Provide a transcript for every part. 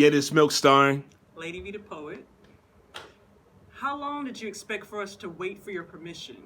YeahThisMilk starring LadyVeeDaPoet. How long did you expect for us to wait for your permission?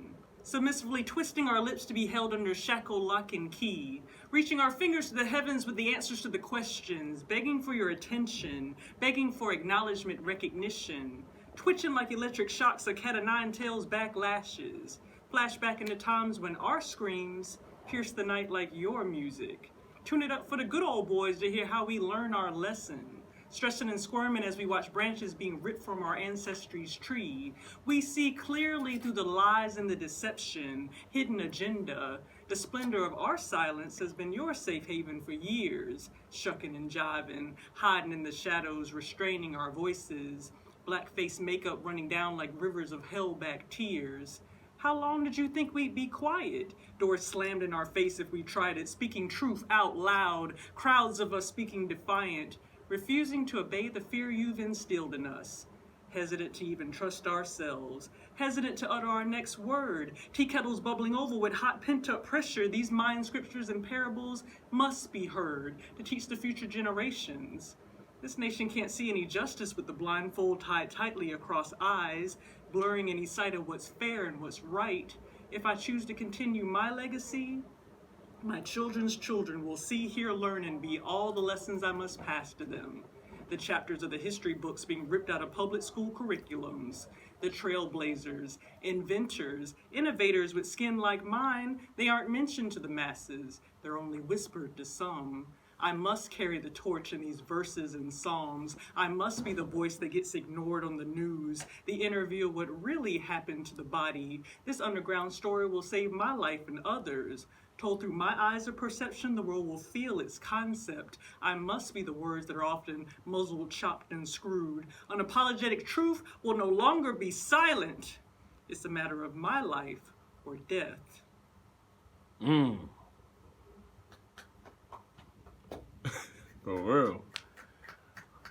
Submissively twisting our lips to be held under shackle, lock, and key. Reaching our fingers to the heavens with the answers to the questions. Begging for your attention. Begging for acknowledgement, recognition. Twitching like electric shocks, a cat of nine tails, backlashes. Flashback into times when our screams pierce the night like your music. Tune it up for the good old boys to hear how we learn our lesson. Stressing and squirming as we watch branches being ripped from our ancestry's tree. We see clearly through the lies and the deception, hidden agenda. The splendor of our silence has been your safe haven for years. Shucking and jiving, hiding in the shadows, restraining our voices. Blackface makeup running down like rivers of held-back tears. How long did you think we'd be quiet? Doors slammed in our face if we tried it, speaking truth out loud. Crowds of us speaking defiant. Refusing to obey the fear you've instilled in us. Hesitant to even trust ourselves. Hesitant to utter our next word. Tea kettles bubbling over with hot pent-up pressure. These mind scriptures and parables must be heard to teach the future generations. This nation can't see any justice with the blindfold tied tightly across eyes, blurring any sight of what's fair and what's right. If I choose to continue my legacy, my children's children will see, hear, learn, and be all the lessons I must pass to them. The chapters of the history books being ripped out of public school curriculums. The trailblazers, inventors, innovators with skin like mine, they aren't mentioned to the masses. They're only whispered to some. I must carry the torch in these verses and psalms. I must be the voice that gets ignored on the news. The interview of what really happened to the body. This underground story will save my life and others. Told through my eyes of perception, the world will feel its concept. I must be the words that are often muzzled, chopped, and screwed. Unapologetic truth will no longer be silent. It's a matter of my life or death. For real.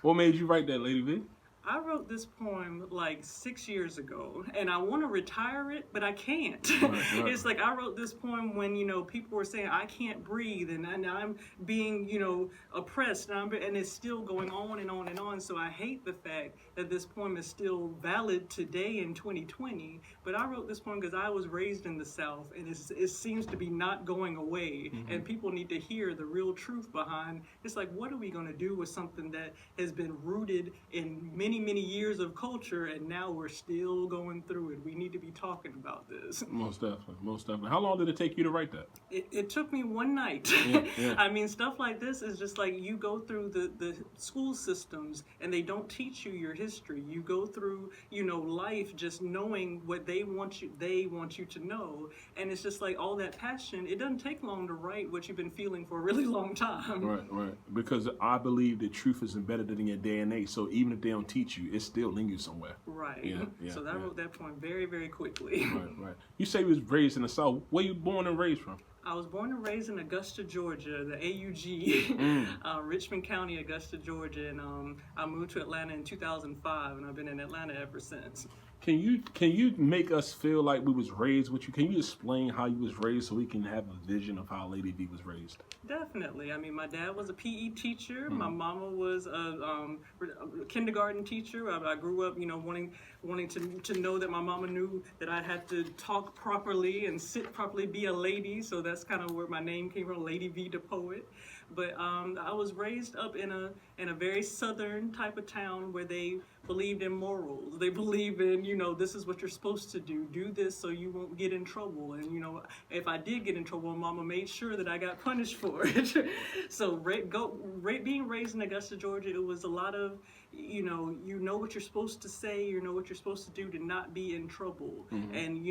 What made you write that, LadyVee? I wrote this poem like 6 years ago, and I want to retire it, but I can't. Right. It's like I wrote this poem when, people were saying I can't breathe, and I'm being, oppressed, and it's still going on and on and on. So I hate the fact that this poem is still valid today in 2020. But I wrote this poem because I was raised in the South, and it seems to be not going away. And people need to hear the real truth behind. It's like, what are we going to do with something that has been rooted in many years of culture, and now we're still going through it? We need to be talking about this. Most definitely. How long did it take you to write that? It took me one night. Yeah. I mean, stuff like this is just like you go through the school systems, and they don't teach you your history. You go through, life just knowing what they want you to know, and it's just like all that passion. It doesn't take long to write what you've been feeling for a really long time. Right. Because I believe that truth is embedded in your DNA. So even if they don't teach you, it's still in you somewhere. Right. So I wrote that poem very, very quickly. Right. You say you was raised in the South. Where you born and raised from? I was born and raised in Augusta, Georgia, the AUG, Richmond County, Augusta, Georgia, and I moved to Atlanta in 2005, and I've been in Atlanta ever since. Can you make us feel like we was raised with you? Can you explain how you was raised so we can have a vision of how LadyVee was raised? Definitely. I mean, my dad was a PE teacher. My mama was a kindergarten teacher. I grew up, wanting to know that my mama knew that I had to talk properly and sit properly, be a lady. So that's kind of where my name came from, LadyVeeDaPoet. But I was raised up in a very southern type of town where they believed in morals. They believe in, this is what you're supposed to do. Do this so you won't get in trouble. And, if I did get in trouble, Mama made sure that I got punished for it. So being raised in Augusta, Georgia, it was a lot of, you know what you're supposed to say, you know what you're supposed to do to not be in trouble. And,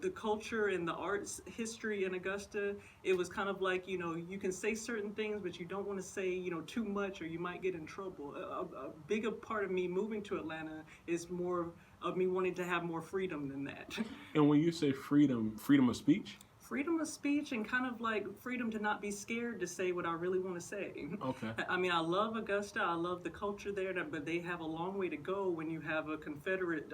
the culture and the arts history in Augusta, it was kind of like, you can say certain things, but you don't want to say, too much or you might get in trouble. A bigger part of me moving to Atlanta is more of me wanting to have more freedom than that. And when you say freedom of speech? freedom of speech and kind of like freedom to not be scared to say what I really want to say. Okay. I mean, I love Augusta. I love the culture there, but they have a long way to go when you have a Confederate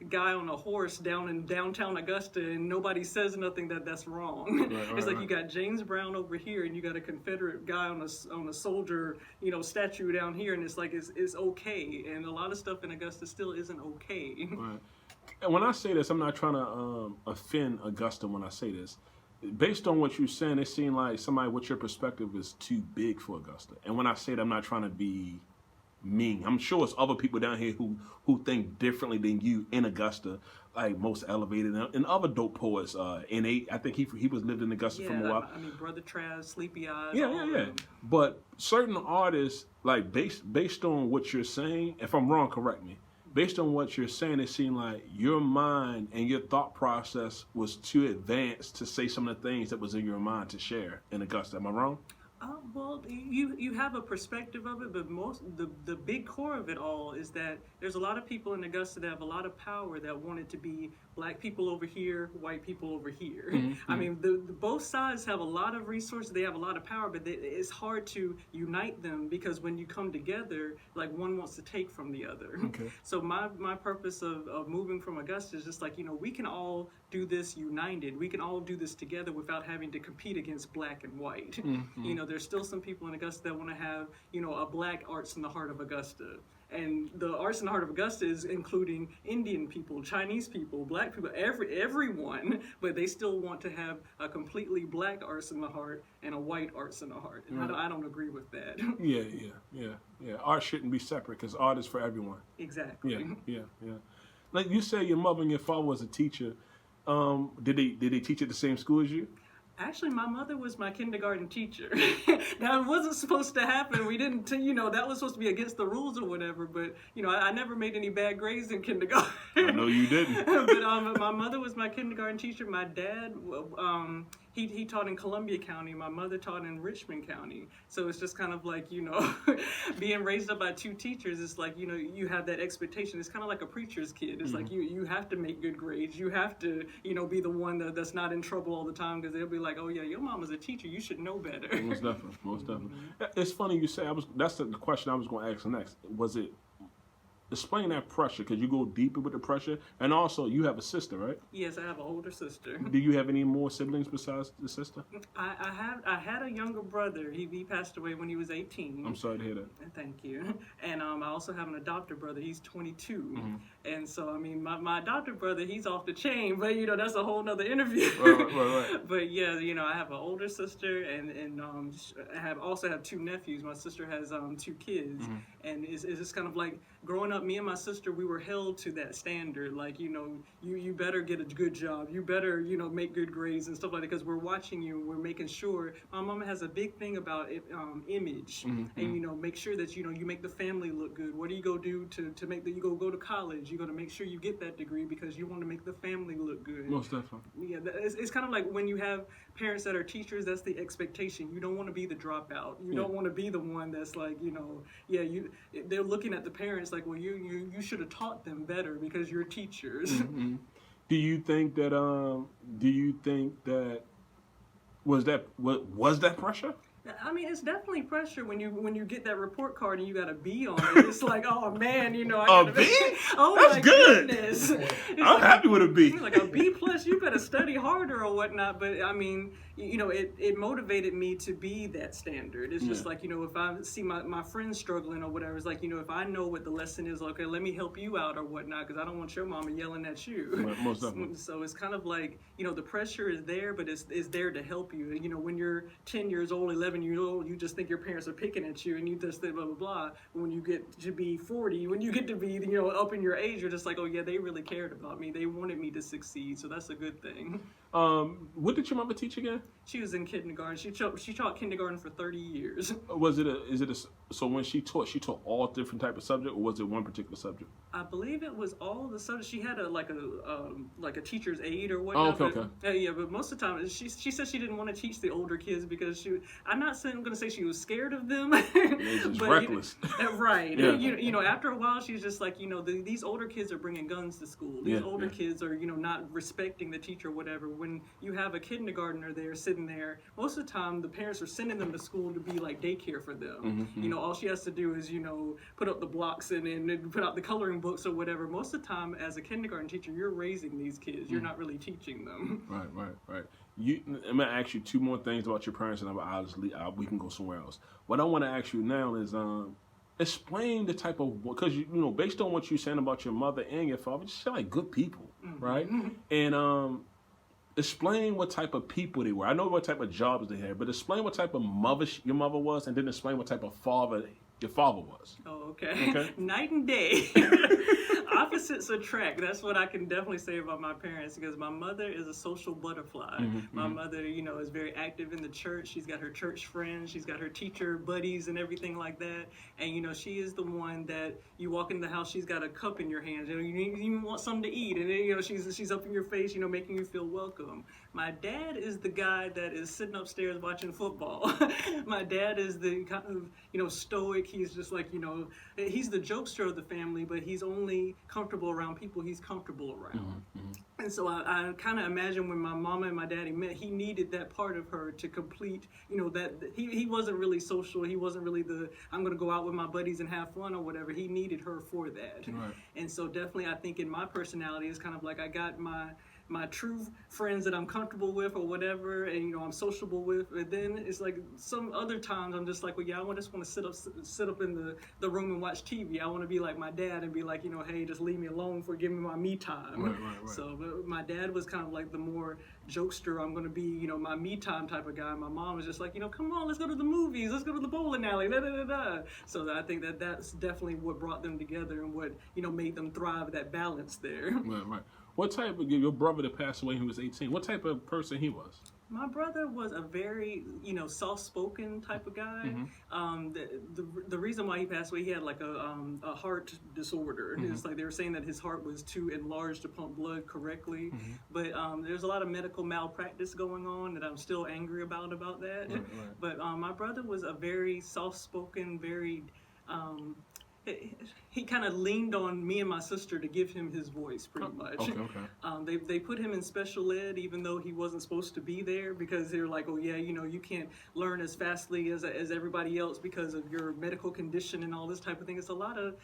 guy on a horse down in downtown Augusta and nobody says nothing that's wrong. It's like you got James Brown over here and you got a Confederate guy on a soldier, statue down here, and it's like it's okay. And a lot of stuff in Augusta still isn't okay. Right. And when I say this, I'm not trying to offend Augusta when I say this. Based on what you're saying, it seemed like somebody with your perspective is too big for Augusta. And when I say that, I'm not trying to be mean. I'm sure it's other people down here who think differently than you in Augusta, like Most Elevated and other dope poets. N8, I think he was lived in Augusta for a while. I mean, Brother Trav, Sleepy Eyes. Yeah. But certain artists, like based on what you're saying, if I'm wrong, correct me. Based on what you're saying, it seemed like your mind and your thought process was too advanced to say some of the things that was in your mind to share in Augusta. Am I wrong? Well, you have a perspective of it, but the big core of it all is that there's a lot of people in Augusta that have a lot of power that want it to be black people over here, white people over here. Mm-hmm. I mean, both sides have a lot of resources, they have a lot of power, but it's hard to unite them because when you come together, like one wants to take from the other. Okay. So my purpose of moving from Augusta is just like, we can all do this united. We can all do this together without having to compete against black and white. Mm-hmm. There's still some people in Augusta that want to have, a black arts in the heart of Augusta. And the arts in the heart of Augusta is including Indian people, Chinese people, black people, everyone, but they still want to have a completely black arts in the heart and a white arts in the heart. And I don't agree with that. Yeah. Art shouldn't be separate because art is for everyone. Exactly. Yeah. Like you say, your mother and your father was a teacher. Did they teach at the same school as you? Actually, my mother was my kindergarten teacher. That wasn't supposed to happen. We didn't, that was supposed to be against the rules or whatever. But, I never made any bad grades in kindergarten. I know you didn't. But my mother was my kindergarten teacher. My dad, he taught in Columbia County. My mother taught in Richmond County. So it's just kind of like, being raised up by two teachers, it's like, you have that expectation. It's kind of like a preacher's kid. It's like you have to make good grades. You have to, be the one that's not in trouble all the time because they'll be like, oh yeah, your mom is a teacher. You should know better. Most definitely. It's funny you say. That's the question I was going to ask next. Was it? Explain that pressure, because you go deeper with the pressure, and also you have a sister, right? Yes, I have an older sister. Do you have any more siblings besides the sister? I had a younger brother. He passed away when he was 18. I'm sorry to hear that. Thank you. And I also have an adopted brother. He's 22. And so, I mean, my adopted brother, he's off the chain, but that's a whole nother interview. Right. But yeah, I have an older sister, and I also have two nephews. My sister has two kids, and it's just kind of like growing up. Me and my sister, we were held to that standard. Like, you better get a good job. You better, make good grades and stuff like that, because we're watching you. We're making sure. My mama has a big thing about image, and make sure that you make the family look good. What do you go do to make you go to college? You got to make sure you get that degree because you want to make the family look good. Most definitely. Yeah, it's kind of like when you have parents that are teachers. That's the expectation. You don't want to be the dropout. You don't want to be the one that's like, they're looking at the parents like, well, you should have taught them better because you're teachers. Do you think that was that pressure? I mean, it's definitely pressure when you get that report card and you got a B on it. It's like, oh man, I got a B? Oh, that's my good. Goodness. I'm happy with a B. Like a B plus, you better study harder or whatnot. But I mean, it motivated me to be that standard. It's just like, if I see my friends struggling or whatever, it's like, if I know what the lesson is, okay, let me help you out or whatnot, because I don't want your mama yelling at you. Right, most definitely. So it's kind of like, the pressure is there, but it's there to help you. When you're 10 years old, 11 years old, you just think your parents are picking at you and you just think blah, blah, blah. When you get to be 40, when you get to be, up in your age, you're just like, oh yeah, they really cared about me. They wanted me to succeed. So that's a good thing. What did your mama teach again? She was in kindergarten. She taught kindergarten for 30 years. So when she taught all different type of subject, or was it one particular subject? I believe it was all the subjects. She had a teacher's aide or whatnot. Okay. Yeah, but most of the time she said she didn't want to teach the older kids because I'm not going to say she was scared of them. It's just reckless. Right. Yeah. After a while she's just like, these older kids are bringing guns to school. These older kids kids are, not respecting the teacher or whatever, when you have a kindergartner there sitting there, most of the time the parents are sending them to school to be like daycare for them. All she has to do is, put up the blocks and put out the coloring books or whatever. Most of the time as a kindergarten teacher, you're raising these kids. You're not really teaching them. Right. I'm going to ask you two more things about your parents, and we can go somewhere else. What I want to ask you now is, explain the type of, because based on what you're saying about your mother and your father, just sound like good people, right? And explain what type of people they were. I know what type of jobs they had, but explain what type of mother your mother was, and then explain what type of father your father was. Oh, okay. Night and day. Opposites attract. That's what I can definitely say about my parents, because my mother is a social butterfly. My mother, is very active in the church. She's got her church friends. She's got her teacher buddies and everything like that. And, she is the one that you walk in the house, she's got a cup in your hands. You even want something to eat. And then, she's up in your face, making you feel welcome. My dad is the guy that is sitting upstairs watching football. My dad is the kind of, stoic. He's just like, he's the jokester of the family, but he's only comfortable around people he's comfortable around. And so I kind of imagine when my mama and my daddy met, he needed that part of her to complete, that he wasn't really social. He wasn't really I'm going to go out with my buddies and have fun or whatever. He needed her for that. Right. And so definitely I think in my personality, it's kind of like I got my true friends that I'm comfortable with or whatever, and I'm sociable with. And then it's like some other times I'm just like, well, yeah, I just want to sit up in the room and watch TV. I want to be like my dad and be like, hey, just leave me alone for giving me my me time. Right. So but my dad was kind of like the more jokester. I'm going to be, my me time type of guy. My mom was just like, come on, let's go to the movies. Let's go to the bowling alley. So I think that's definitely what brought them together and what, made them thrive, that balance there. Right. What type of, your brother that passed away when he was 18, what type of person he was? My brother was a very, soft-spoken type of guy. The reason why he passed away, he had like a heart disorder. It's like they were saying that his heart was too enlarged to pump blood correctly. But there's a lot of medical malpractice going on that I'm still angry about that. Right. But my brother was a very soft-spoken, very... he kind of leaned on me and my sister to give him his voice, pretty much. Okay. They put him in special ed, even though he wasn't supposed to be there, because they're like, oh yeah, you can't learn as fastly as everybody else because of your medical condition and all this type of thing. It's a lot of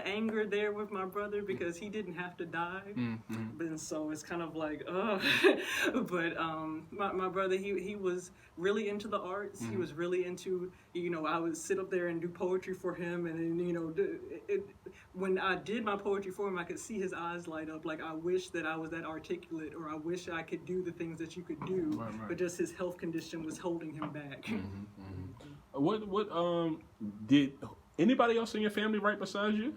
anger there with my brother because he didn't have to die, and so it's kind of like, But my brother, he was really into the arts. He was really into, I would sit up there and do poetry for him, and then, when I did my poetry for him, I could see his eyes light up. Like, I wish that I was that articulate, or I wish I could do the things that you could do. Right. But just his health condition was holding him back. What did anybody else in your family write besides you?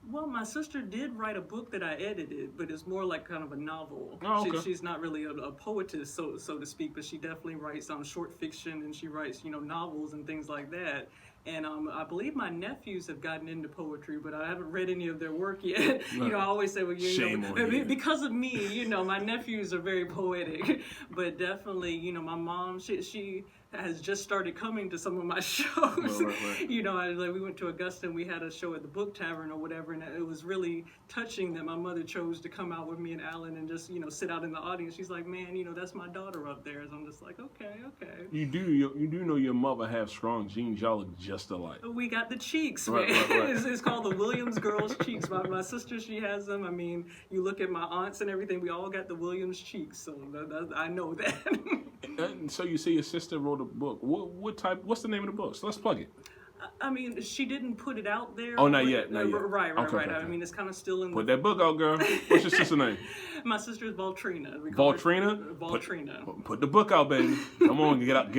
Well, my sister did write a book that I edited, but it's more like kind of a novel. Oh, okay. She's not really a poetess, so to speak, but she definitely writes short fiction, and she writes, novels and things like that. And I believe my nephews have gotten into poetry, but I haven't read any of their work yet. I always say, well, because of me, my nephews are very poetic. But definitely, my mom, she has just started coming to some of my shows. Right. We went to Augusta and we had a show at the Book Tavern or whatever, and it was really touching that my mother chose to come out with me and Alan and just, sit out in the audience. She's like, man, that's my daughter up there. So I'm just like, okay. You do know your mother has strong genes. Y'all look just alike. We got the cheeks, man. Right. It's called the Williams girls' cheeks. My sister, she has them. I mean, you look at my aunts and everything, we all got the Williams cheeks. So I know that. And so you say your sister wrote a book. What's the name of the book? So let's plug it. I mean, she didn't put it out there. Oh, not yet. Right. Okay. I mean, it's kind of still in. Put that book out, girl. What's your sister's name? My sister's Valtrina. Valtrina? Put the book out, baby. Come on, get out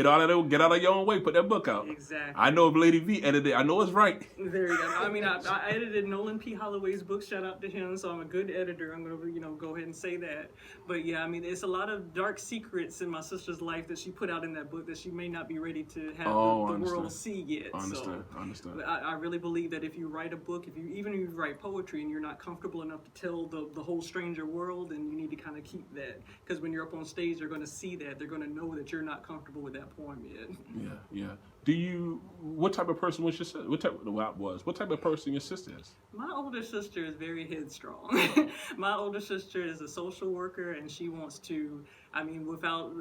of your own way. Put that book out. Exactly. I know if LadyVee edited, I know it's right. There you go. I mean, I edited Nolan P. Holloway's book. Shout out to him. So I'm a good editor. I'm gonna, go ahead and say that. But yeah, I mean, it's a lot of dark secrets in my sister's life that she put out in that book that she may not be ready to have the world see yet. I understand. I really believe that if you write a book, even if you write poetry and you're not comfortable enough to tell the whole stranger world, then you need to kind of keep that, because when you're up on stage, they're going to see that. They're going to know that you're not comfortable with that poem yet. Yeah. What type of person was your sister? What type of person your sister is? My older sister is very headstrong. My older sister is a social worker, and she wants to, without,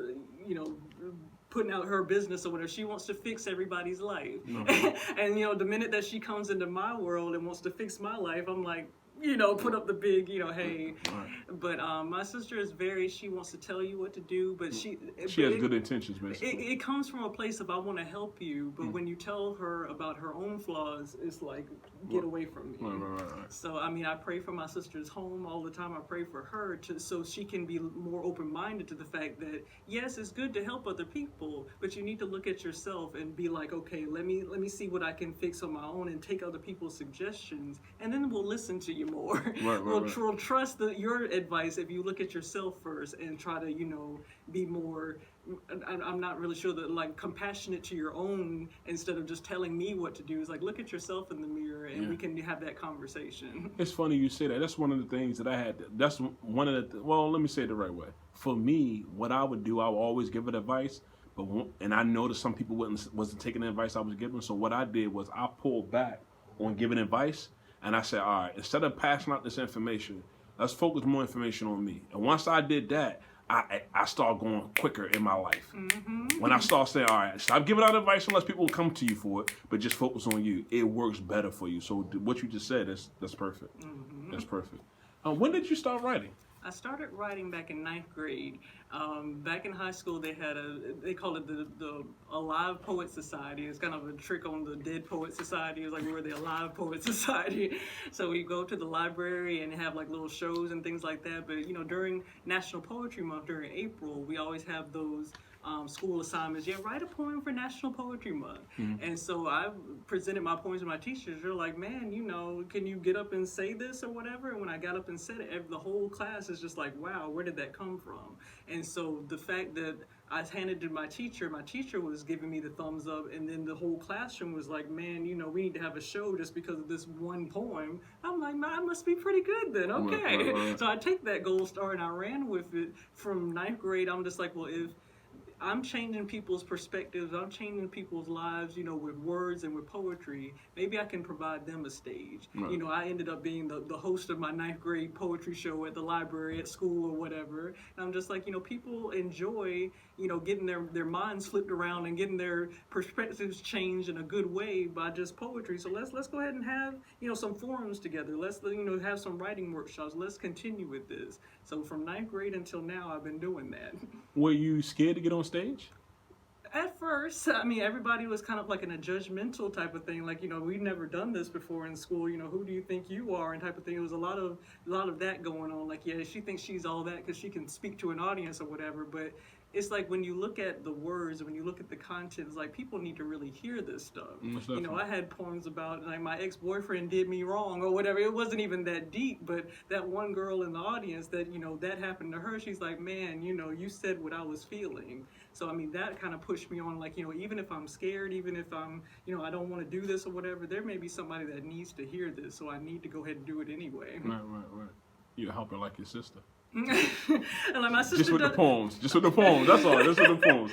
putting out her business or whatever, she wants to fix everybody's life. And, the minute that she comes into my world and wants to fix my life, I'm like, put up the big, hey. Right. But my sister is she wants to tell you what to do, but she has good intentions, basically. It comes from a place of, I want to help you, but when you tell her about her own flaws, it's like, get away from me. Right. So, I pray for my sister's home all the time. I pray for her so she can be more open-minded to the fact that, yes, it's good to help other people, but you need to look at yourself and be like, okay, let me see what I can fix on my own and take other people's suggestions, and then we'll listen to you more. We'll trust your advice if you look at yourself first and try to, be more, I'm not really sure that, like, compassionate to your own, instead of just telling me what to do. It's like, look at yourself in the mirror and we can have that conversation. It's funny you say that. That's one of the things that I had. That's one of the, well, let me say it the right way. For me, what I would do, I would always give it advice. And I noticed some people wasn't taking the advice I was giving. So what I did was I pulled back on giving advice. And I said, all right, instead of passing out this information, let's focus more information on me. And once I did that, I started going quicker in my life. When I start saying, all right, stop giving out advice unless people will come to you for it, but just focus on you. It works better for you. So what you just said, that's perfect. That's perfect. When did you start writing? I started writing back in 9th grade. Back in high school, they call it the Alive Poet Society. It's kind of a trick on the Dead Poet Society. It's like we're the Alive Poet Society. So we go to the library and have like little shows and things like that. But during National Poetry Month, during April, we always have those school assignments. Write a poem for National Poetry Month. And so I presented my poems to my teachers. They're like, man, can you get up and say this or whatever? And when I got up and said it, the whole class is just like, wow, where did that come from? And so the fact that I handed it to my teacher was giving me the thumbs up, and then the whole classroom was like, man, we need to have a show just because of this one poem. I'm like, man, I must be pretty good then, okay. Right. So I take that gold star and I ran with it from 9th grade. I'm just like, well, if I'm changing people's perspectives, I'm changing people's lives, with words and with poetry, maybe I can provide them a stage. Right. I ended up being the host of my 9th grade poetry show at the library, at school, or whatever. And I'm just like, people enjoy, getting their minds flipped around and getting their perspectives changed in a good way by just poetry. So let's go ahead and have, some forums together. Let's, have some writing workshops. Let's continue with this. So from 9th grade until now, I've been doing that. Were you scared to get on stage? At first, everybody was kind of like in a judgmental type of thing, like, we've never done this before in school, who do you think you are, and type of thing. It was a lot of that going on, like, yeah, she thinks she's all that because she can speak to an audience or whatever, but it's like when you look at the words, when you look at the content, it's like people need to really hear this stuff. I had poems about, like, my ex-boyfriend did me wrong or whatever. It wasn't even that deep, but that one girl in the audience that, that happened to her, she's like, man, you said what I was feeling. So, that kind of pushed me on, like, even if I'm scared, even if I'm, I don't want to do this or whatever, there may be somebody that needs to hear this, so I need to go ahead and do it anyway. Right. You're helping like your sister. And like my sister just with the poems. That's all. Just with the poems.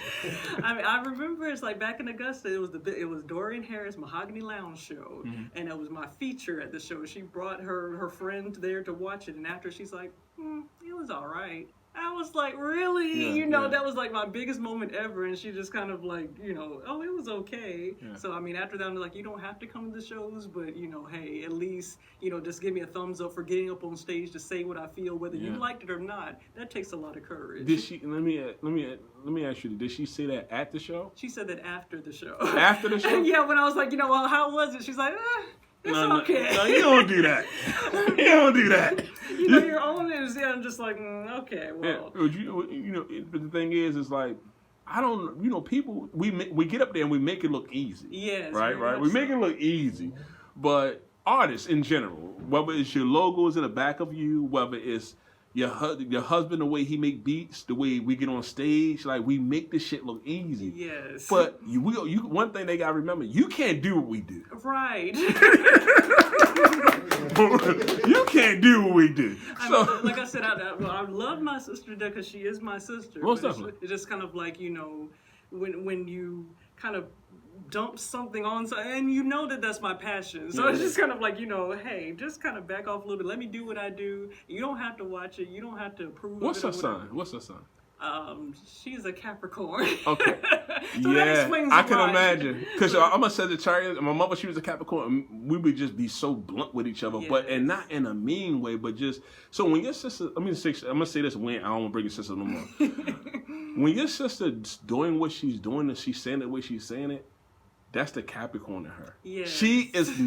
I remember it's like back in Augusta, it was Dorian Harris' Mahogany Lounge show, and it was my feature at the show. She brought her friend there to watch it, and after she's like, it was all right. I was like, really? That was like my biggest moment ever. And she just kind of like, oh, it was okay. Yeah. So, after that, I'm like, you don't have to come to the shows, but, hey, at least, just give me a thumbs up for getting up on stage to say what I feel, whether you liked it or not. That takes a lot of courage. Did she, let me ask you, did she say that at the show? She said that after the show. After the show? Yeah, when I was like, well, how was it? She's like, it's okay. No, you don't do that. You don't do that. Your own is, I'm just like, okay, well. Yeah, but the thing is like, I don't, people, we get up there and we make it look easy. Yes. Right? We make it look easy. But artists in general, whether it's your logos in the back of you, whether it's, your husband, the way he make beats, the way we get on stage, like we make this shit look easy. Yes. But you one thing they gotta remember, you can't do what we do. Right. You can't do what we do. So, like I said, I love my sister because she is my sister. Most definitely. It's just kind of like, when you kind of dump something on, and you know that's my passion. So it's just kind of like, hey, just kind of back off a little bit. Let me do what I do. You don't have to watch it. You don't have to approve what's of her it. son? What's her son? She's a Capricorn. Okay. So that explains I can why. imagine. Because I'm a Sagittarius, and my mother, she was a Capricorn, and we would just be so blunt with each other, and not in a mean way, but just, so when your sister, I'm going to say this when, I don't want to bring your sister no more. When your sister's doing what she's doing, and she's saying it the way she's saying it, that's the Capricorn in her. Yes. She is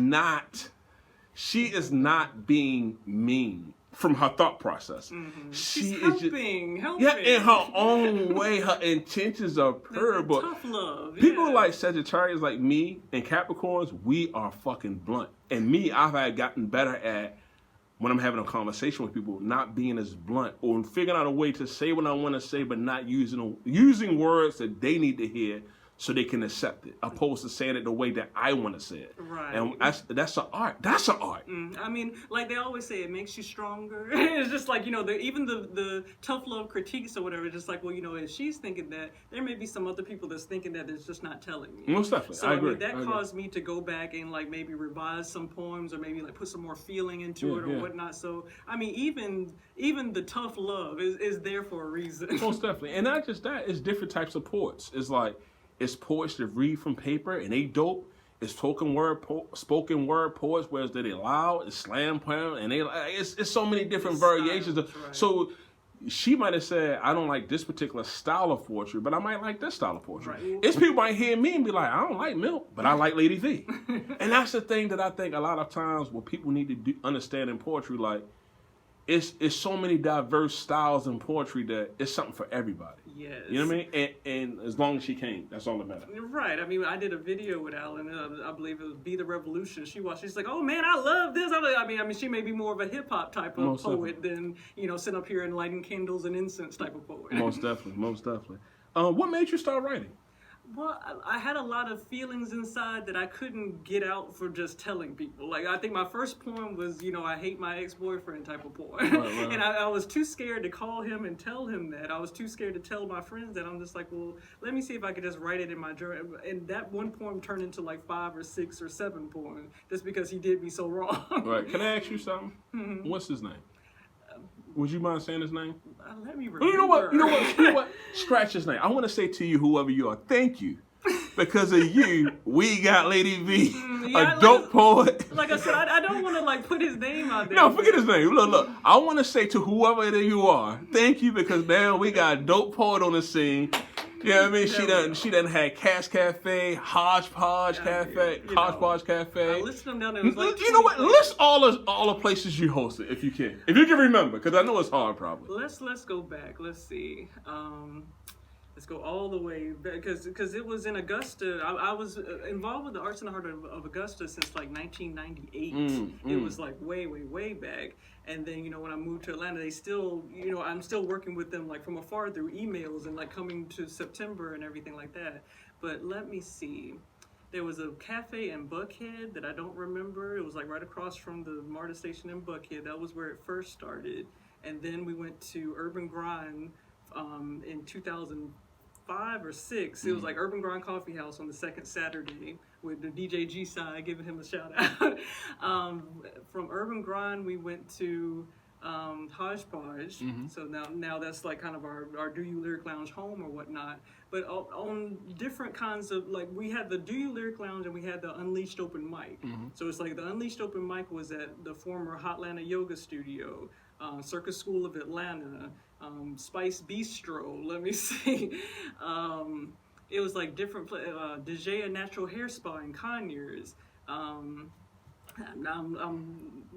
not being mean from her thought process. Mm-hmm. She She's is helping. Yeah, in her own way. Her intentions are pure, but tough love. people like Sagittarius, like me, and Capricorns, we are fucking blunt. And me, I've gotten better at, when I'm having a conversation with people, not being as blunt or figuring out a way to say what I want to say, but not using words that they need to hear so they can accept it, opposed to saying it the way that I want to say it. Right. And that's an art. That's an art. I mean, like they always say, it makes you stronger. It's just like, even the tough love critiques or whatever, it's just like, well, if she's thinking that, there may be some other people that's thinking that it's just not telling me. Most definitely. So I agree. that caused me to go back and like maybe revise some poems or maybe like put some more feeling into it or whatnot. So, I mean, even the tough love is there for a reason. Most definitely. And not just that, it's different types of poets. It's like, it's poets that read from paper and they dope. It's spoken word poets, whereas they loud, it's slam poem, and it's so many different variations. Right. So she might have said, I don't like this particular style of poetry, but I might like this style of poetry. Right. It's people might hear me and be like, I don't like milk, but I like LadyVee. And that's the thing that I think a lot of times what people need to understand in poetry, like, it's so many diverse styles in poetry that it's something for everybody. Yes. You know what I mean? And as long as she came, that's all that matters. Right. I mean, I did a video with Alan. I believe it was Be the Revolution. She watched. She's like, oh man, I love this. I mean, she may be more of a hip hop type of most poet than sit up here and lighting candles and incense type of poet. Most definitely. What made you start writing? Well, I had a lot of feelings inside that I couldn't get out for just telling people. Like, I think my first poem was, I hate my ex-boyfriend type of poem. Right. And I was too scared to call him and tell him that. I was too scared to tell my friends that. I'm just like, well, let me see if I could just write it in my journal. And that one poem turned into like 5 or 6 or 7 poems just because he did me so wrong. Right. Can I ask you something? Mm-hmm. What's his name? Would you mind saying his name? Let me remember. You know what? Scratch his name. I want to say to you, whoever you are, thank you. Because of you, we got LadyVee, a dope poet. Like I said, I don't want to put his name out there. No, forget his name. Look. I want to say to whoever you are, thank you, because now we got a dope poet on the scene. You know what I mean? She done had Cash Cafe, Hodgepodge Cafe, Hodgepodge Cafe. I listed them down there. It was like you know what? List all the places you hosted, if you can remember, because I know it's hard, probably. Let's go back. Let's see. Let's go all the way back because it was in Augusta. I was involved with the Arts and the Heart of Augusta since like 1998. It was like way back. And then, when I moved to Atlanta, they still, I'm still working with them like from afar through emails and like coming to September and everything like that. But let me see. There was a cafe in Buckhead that I don't remember. It was like right across from the MARTA station in Buckhead. That was where it first started. And then we went to Urban Grind in 2005 or 6. It was like Urban Grind Coffee House on the second Saturday with the DJ G-Side, giving him a shout out. From Urban Grind, we went to Hodgepodge. So now that's like kind of our Do You Lyric Lounge home or whatnot. But on different kinds of, like, we had the Do You Lyric Lounge and we had the Unleashed Open Mic. So it's like the Unleashed Open Mic was at the former Hotlanta Yoga Studio, Circus School of Atlanta, Spice Bistro, let me see. It was like different, DeJay Natural Hair Spa in Conyers. I'm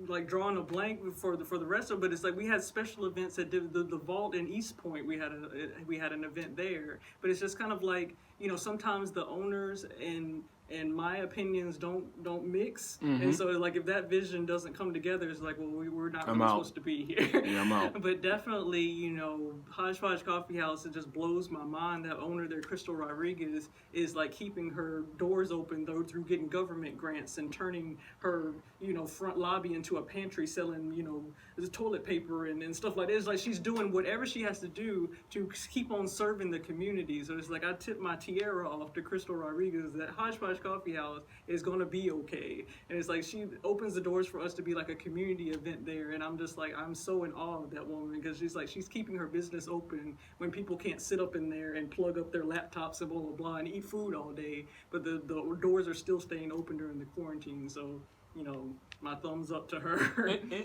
like drawing a blank for the rest of it, but it's like we had special events at the Vault in East Point. We had an event there, but it's just kind of like, sometimes the owners and and my opinions don't mix. And so like if that vision doesn't come together, it's like, well, we're not really supposed to be here. Yeah, I'm out. But definitely, you know, Hodgepodge Coffee House, it just blows my mind that owner there, Crystal Rodriguez, is like keeping her doors open though through getting government grants and turning her, you know, front lobby into a pantry selling, you know, the toilet paper and stuff like that. It's like she's doing whatever she has to do to keep on serving the community. So it's like I tip my tiara off to Crystal Rodriguez that Hodgepodge Coffee House is going to be okay. And it's like she opens the doors for us to be like a community event there. And I'm just like, I'm so in awe of that woman because she's keeping her business open when people can't sit up in there and plug up their laptops and blah, blah, blah and eat food all day. But the doors are still staying open during the quarantine. So, you know, my thumbs up to her.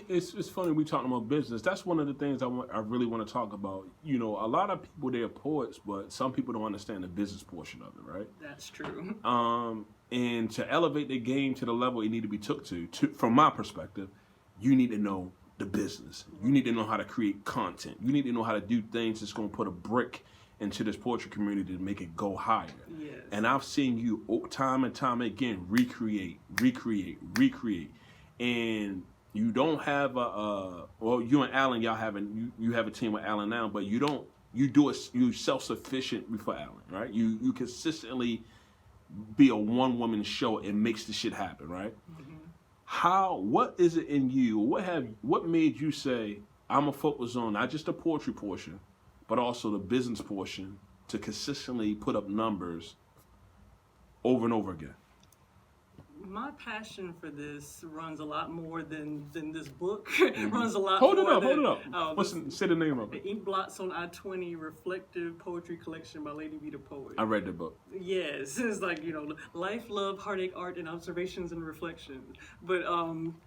It's funny we talking about business. That's one of the things I really want to talk about. You know, a lot of people, they're poets, but some people don't understand the business portion of it, right? That's true. And to elevate the game to the level it need to be took to, from my perspective, you need to know the business. You need to know how to create content. You need to know how to do things that's going to put a brick into this poetry community to make it go higher. Yes. And I've seen you time and time again recreate. And you don't have well, you and Alan, you have a team with Alan now, but you self-sufficient before Alan, right? You consistently be a one-woman show and makes the shit happen, right? What is it in you? What made you say, I'm gonna focus on not just the poetry portion, but also the business portion to consistently put up numbers over and over again? My passion for this runs a lot more than this book. Runs a lot more Hold than... it up. Say the name of it. The Ink Blots on I-20 Reflective Poetry Collection by LadyVeeDaPoet. I read the book. Yes, it's like, you know, life, love, heartache, art, and observations and reflections. But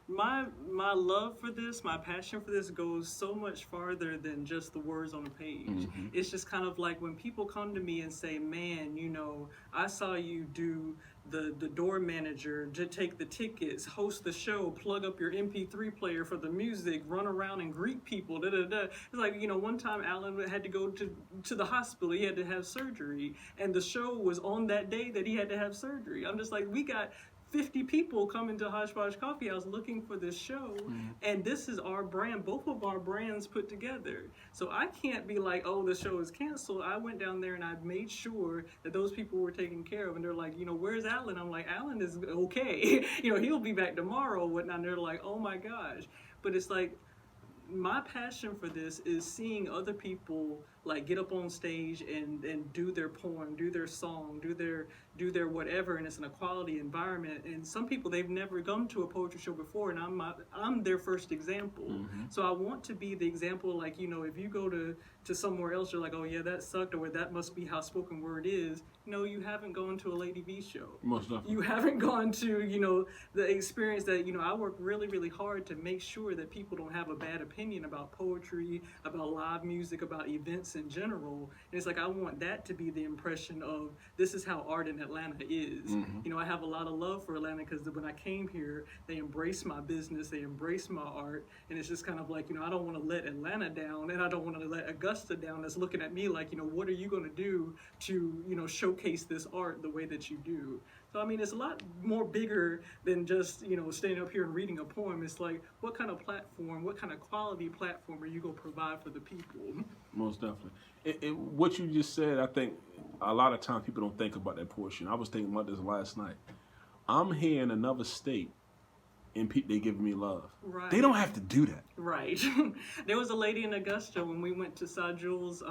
my love for this, my passion for this goes so much farther than just the words on the page. It's just kind of like when people come to me and say, man, you know, I saw you do the door manager, to take the tickets, host the show, plug up your MP3 player for the music, run around and greet people, It's like, you know, one time Alan had to go to the hospital. He had to have surgery, and the show was on that day that he had to have surgery. I'm just like, we got 50 people coming to Hodgepodge Coffee House looking for this show, and this is our brand, both of our brands put together. So I can't be like, oh, the show is canceled. I went down there and I made sure that those people were taken care of, and they're like, you know, where's Alan? I'm like, Alan is okay. You know, he'll be back tomorrow, whatnot. And they're like, oh my gosh. But it's like, my passion for this is seeing other people like get up on stage and do their poem, do their song, do their whatever, and it's in a quality environment. And some people, they've never come to a poetry show before, and I'm their first example. So I want to be the example. Like, you know, if you go to somewhere else, you're like, oh yeah, that sucked, or that must be how spoken word is. No, you haven't gone to a LadyVee show. Most definitely. You haven't gone to, you know, the experience that, you know, I work really, really hard to make sure that people don't have a bad opinion about poetry, about live music, about events in general. And it's like, I want that to be the impression of, this is how art in Atlanta is. You know, I have a lot of love for Atlanta because when I came here, they embraced my business, they embraced my art, and it's just kind of like, you know, I don't want to let Atlanta down, and I don't want to let Augusta down that's looking at me like, you know, what are you going to do to, you know, showcase this art the way that you do? So, I mean, it's a lot more bigger than just, you know, standing up here and reading a poem. It's like, what kind of platform, what kind of quality platform are you going to provide for the people? Most definitely. And what you just said, I think a lot of times people don't think about that portion. I was thinking about this last night. I'm here in another state, and they giving me love. Right. They don't have to do that. Right. There was a lady in Augusta when we went to Sajul's,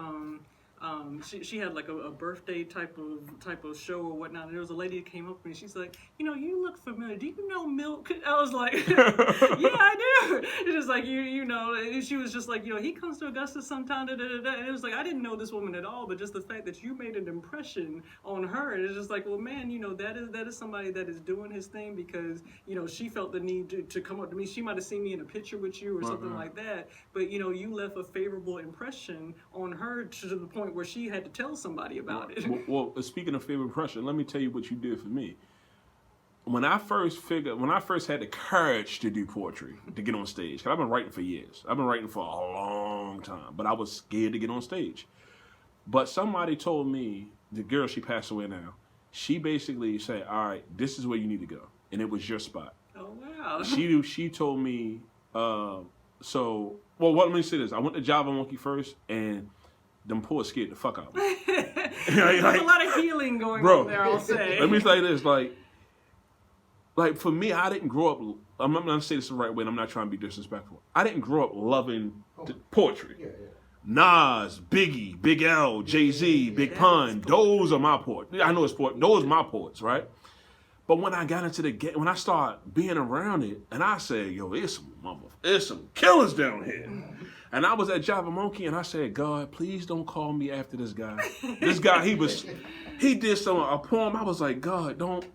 she had like a birthday type of show or whatnot, and there was a lady that came up to me, she's like, you know, you look familiar, do you know Milk? I was like, yeah, I do. It's just like, you know, and she was just like, you know, he comes to Augusta sometime, and it was like, I didn't know this woman at all, but just the fact that you made an impression on her, it's just like, well, man, you know, that is somebody that is doing his thing because, you know, she felt the need to come up to me. She might have seen me in a picture with you or something like that, but, you know, you left a favorable impression on her to the point where she had to tell somebody about it. Well, speaking of favorite impression, let me tell you what you did for me. When I first had the courage to do poetry, to get on stage, because I've been writing for years. I've been writing for a long time, but I was scared to get on stage. But somebody told me, the girl, she passed away now, she basically said, all right, this is where you need to go. And it was your spot. Oh, wow. She told me, let me say this. I went to Java Monkey first, and them poets scared the fuck out of me. There's a lot of healing going on there, I'll say. Let me say this, like for me, I didn't grow up, I'm not going to say this the right way, and I'm not trying to be disrespectful. I didn't grow up loving poetry. Yeah. Nas, Biggie, Big L, Jay-Z, Big Pun, those are my poets. I know it's poet. Those are my poets, right? But when I got into the game, when I started being around it, and I said, yo, it's some killers down here. And I was at Java Monkey, and I said, God, please don't call me after this guy. This guy, he did a poem. I was like, God, don't,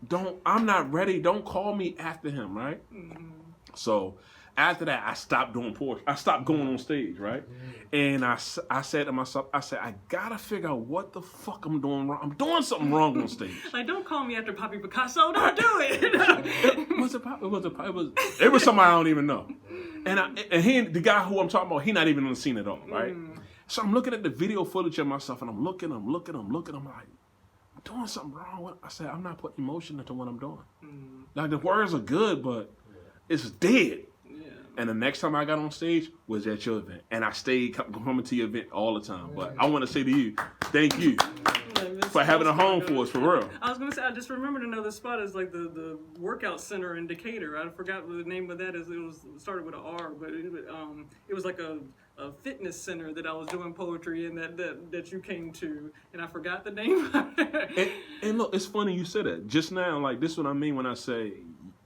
I'm not ready. Don't call me after him, right? Mm-hmm. So after that, I stopped doing poetry. I stopped going on stage, right? And I said to myself, I gotta figure out what the fuck I'm doing wrong. I'm doing something wrong on stage. Like, don't call me after Poppy Picasso. Don't do it. It was somebody I don't even know. And the guy who I'm talking about, he not even on the scene at all, right? So I'm looking at the video footage of myself, and I'm looking. I'm like, I'm doing something wrong. I said, I'm not putting emotion into what I'm doing. Like, the words are good, but it's dead. And the next time I got on stage was at your event. And I stayed coming to your event all the time. But I want to say to you, thank you for having a home for us, for real. I was going to say, I just remembered another spot is like the workout center in Decatur. I forgot what the name of that is. It started with an R, but it was like a fitness center that I was doing poetry in that you came to, and I forgot the name. and look, it's funny you said that. Just now, like, this is what I mean when I say,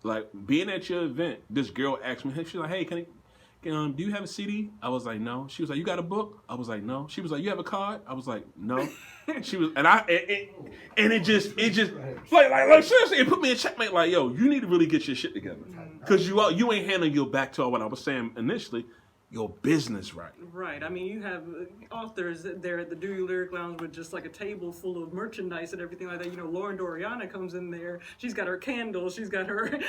like, being at your event, this girl asked me, she's like, hey, do you have a CD? I was like, no. She was like, you got a book? I was like, no. She was like, you have a card? I was like, no. She was, and it just like seriously, it put me in checkmate. Like, yo, you need to really get your shit together, because you ain't handling your back to what I was saying initially. Your business right. Right. I mean, you have authors there at the Dewey Lyric Lounge with just like a table full of merchandise and everything like that. You know, Lauren Doriana comes in there. She's got her candles. She's got her,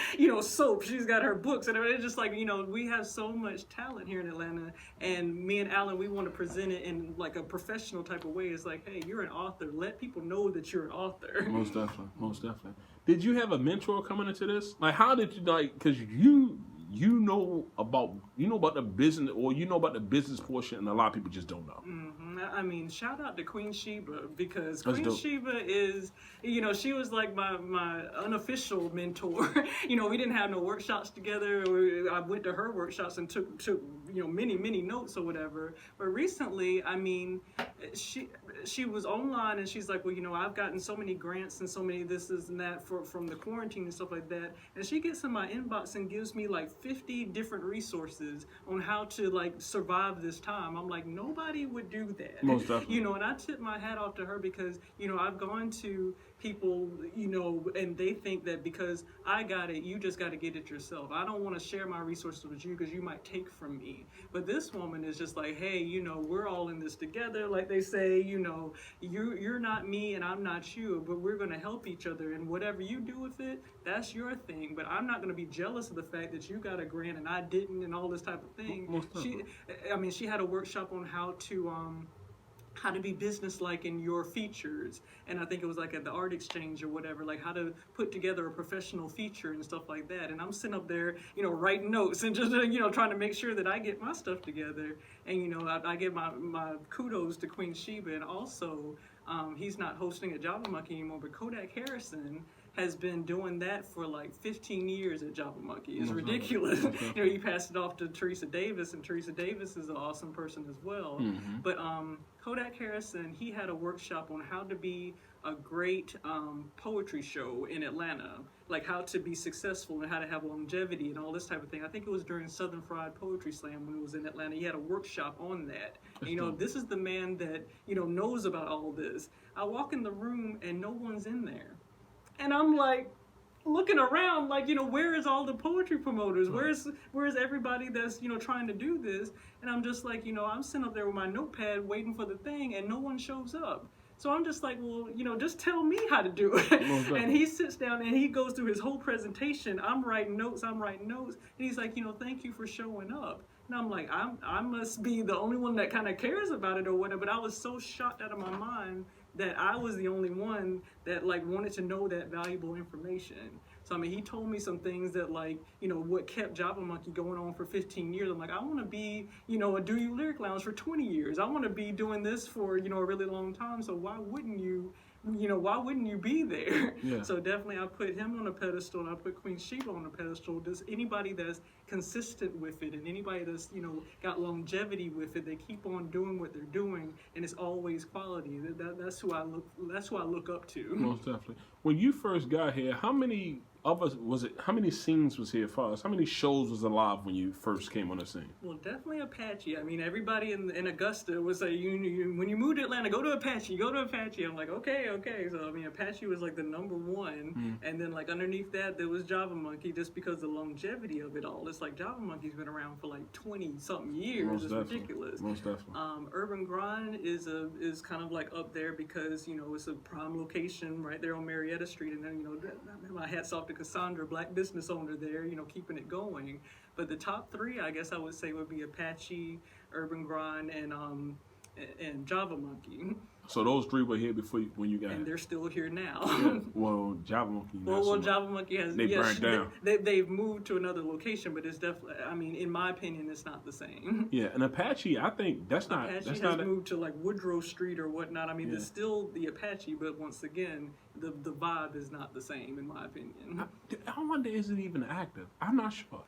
soap. She's got her books. And it's just like, we have so much talent here in Atlanta. And me and Alan, we want to present it in like a professional type of way. It's like, hey, you're an author. Let people know that you're an author. Most definitely. Most definitely. Did you have a mentor coming into this? Like, how did you, because you know about the business, or you know about the business portion, and a lot of people just don't know. Mm-hmm. I mean, shout out to Queen Sheba, because Queen Sheba is, she was like my unofficial mentor. We didn't have no workshops together. I went to her workshops and took many notes or whatever. But recently, I mean, she was online, and she's like, well, I've gotten so many grants and so many this and that from the quarantine and stuff like that. And she gets in my inbox and gives me like 50 different resources on how to like survive this time. I'm like, nobody would do that. Most definitely. And I tip my hat off to her, because I've gone to people, and they think that because I got it, you just got to get it yourself. I don't want to share my resources with you because you might take from me. But this woman is just like, hey, we're all in this together. Like they say, you're not me and I'm not you, but we're going to help each other. And whatever you do with it, that's your thing. But I'm not going to be jealous of the fact that you got a grant and I didn't, and all this type of thing. She had a workshop on how to be business-like in your features, and I think it was like at the Art Exchange or whatever, like how to put together a professional feature and stuff like that. And I'm sitting up there, writing notes and just trying to make sure that I get my stuff together. And I give my kudos to Queen Sheba, and also he's not hosting at Java Monkey anymore, but Kodak Harrison has been doing that for like 15 years at Java Monkey. It's ridiculous. He passed it off to Teresa Davis, and Teresa Davis is an awesome person as well. Mm-hmm. But Kodak Harrison, he had a workshop on how to be a great poetry show in Atlanta, like how to be successful and how to have longevity and all this type of thing. I think it was during Southern Fried Poetry Slam when it was in Atlanta. He had a workshop on that. And, this is the man that, knows about all this. I walk in the room and no one's in there. And I'm like looking around, like, where is all the poetry promoters? Where's everybody that's, trying to do this? And I'm just like, I'm sitting up there with my notepad waiting for the thing, and no one shows up. So I'm just like, well, just tell me how to do it. And he sits down and he goes through his whole presentation. I'm writing notes. And he's like, thank you for showing up. And I'm like, I must be the only one that kind of cares about it or whatever. But I was so shocked out of my mind that I was the only one that like wanted to know that valuable information. So I mean, he told me some things that like, you know, what kept Java Monkey going on for 15 years. I'm like, I want to be, you know, a Do You Lyric Lounge for 20 years. I want to be doing this for, you know, a really long time. So why wouldn't you be there? Yeah. So definitely I put him on a pedestal, and I put Queen Sheba on a pedestal. Does anybody that's consistent with it, and anybody that's, you know, got longevity with it, they keep on doing what they're doing, and it's always quality. That's who I look up to. Most definitely. When you first got here, how many scenes was here for us? How many shows was alive when you first came on the scene? Well, definitely Apache. I mean, everybody in Augusta would say, when you move to Atlanta, go to Apache, go to Apache. I'm like, okay. So, I mean, Apache was like the number one. And then, like, underneath that, there was Java Monkey, just because the longevity of it all. It's like Java Monkey's been around for like 20-something years. It's ridiculous. Most definitely. Urban Grind is kind of like up there because, you know, it's a prime location right there on Marietta Street. And then, you know, my hat's off to Cassandra, black business owner there, you know, keeping it going. But the top three, I guess I would say, would be Apache, Urban Grind, and Java Monkey. So those three were here before when you got and they're still here now. Yeah. Well, Java Monkey. Well, Java Monkey has. They burned down. They've moved to another location, but it's definitely. I mean, in my opinion, it's not the same. Yeah, and Apache, I think Apache has moved to like Woodrow Street or whatnot. I mean, It's still the Apache, but once again, the vibe is not the same, in my opinion. I wonder, is it even active? I'm not sure.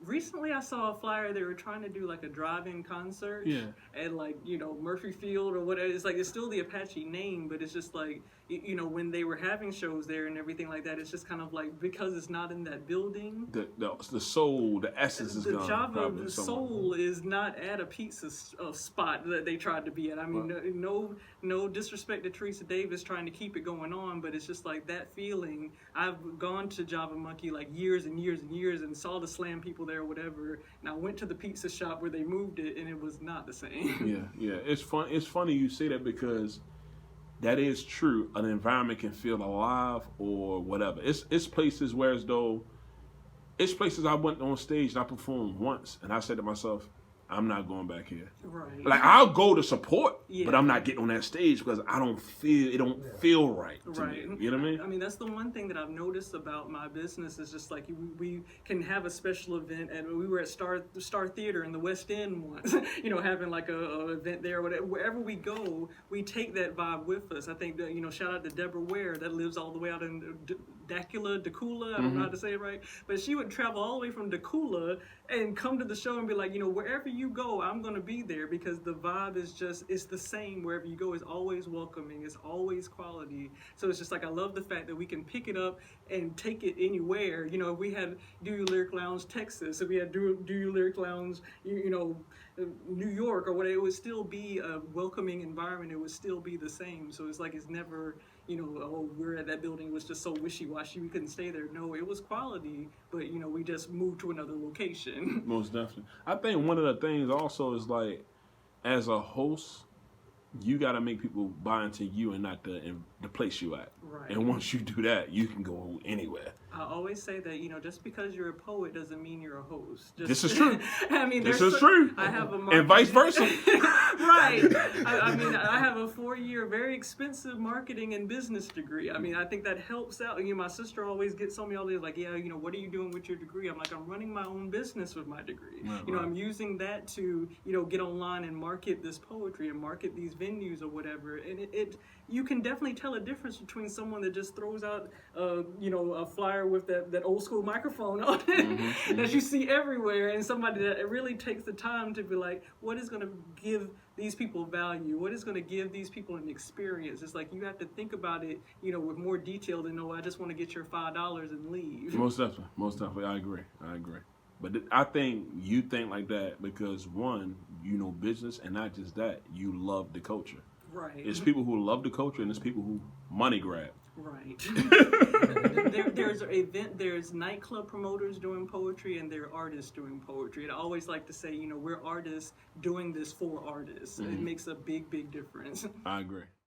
Recently, I saw a flyer. They were trying to do like a drive-in concert. Yeah. And like, you know, Murphy Field or whatever. It's like, it's still the Apache name, but it's just like, you know, when they were having shows there and everything like that, it's just kind of like, because it's not in that building. The soul, the essence is gone. The Java soul is not at a pizza spot that they tried to be at. I mean, no disrespect to Teresa Davis trying to keep it going on, but it's just like that feeling. I've gone to Java Monkey like years and years and years and saw the slam people there or whatever, and I went to the pizza shop where they moved it, and it was not the same. Yeah. It's funny you say that, because that is true. An environment can feel alive or whatever. It's places where it's places I went on stage and I performed once, and I said to myself, I'm not going back here. Right. Like, I'll go to support, but I'm not getting on that stage because it don't feel right to me. You know what I mean? I mean, that's the one thing that I've noticed about my business is just like we can have a special event, and we were at Star Theater in the West End once, you know, having like a event there. Wherever we go, we take that vibe with us. I think that, you know, shout out to Deborah Ware that lives all the way out in Dacula. I don't know how to say it right, but she would travel all the way from Dacula and come to the show and be like, you know, wherever you go, I'm going to be there, because the vibe is just, it's the same wherever you go. It's always welcoming. It's always quality. So it's just like, I love the fact that we can pick it up and take it anywhere. You know, if we had Do You Lyric Lounge, Texas, if we had Do You Lyric Lounge, you know, New York or whatever, it would still be a welcoming environment. It would still be the same. So it's like, it's never, you know, oh, we're at that building, it was just so wishy-washy, we couldn't stay there. No, it was quality, but, you know, we just moved to another location. Most definitely. I think one of the things also is, like, as a host, you got to make people buy into you and not the place you at. Right. And once you do that, you can go anywhere. I always say that, you know, just because you're a poet doesn't mean you're a host. This is true. I mean, this is true. I have and vice versa. Right. I mean, I have a 4-year, very expensive marketing and business degree. I mean, I think that helps out. You know, my sister always gets on me all day, like, yeah, you know, what are you doing with your degree? I'm like, I'm running my own business with my degree. Right, you know, I'm using that to, you know, get online and market this poetry and market these venues or whatever. And you can definitely tell a difference between someone that just throws out, you know, a flyer with that old school microphone on it that you see everywhere, and somebody that really takes the time to be like, what is going to give these people value? What is going to give these people an experience? It's like, you have to think about it, you know, with more detail than, oh, I just want to get your $5 and leave. Most definitely. I agree. But I think you think like that because, one, you know business, and not just that, you love the culture. Right. It's people who love the culture, and it's people who money grab. Right. There's nightclub promoters doing poetry, and there are artists doing poetry. And I always like to say, you know, we're artists doing this for artists. It makes a big, big difference. I agree.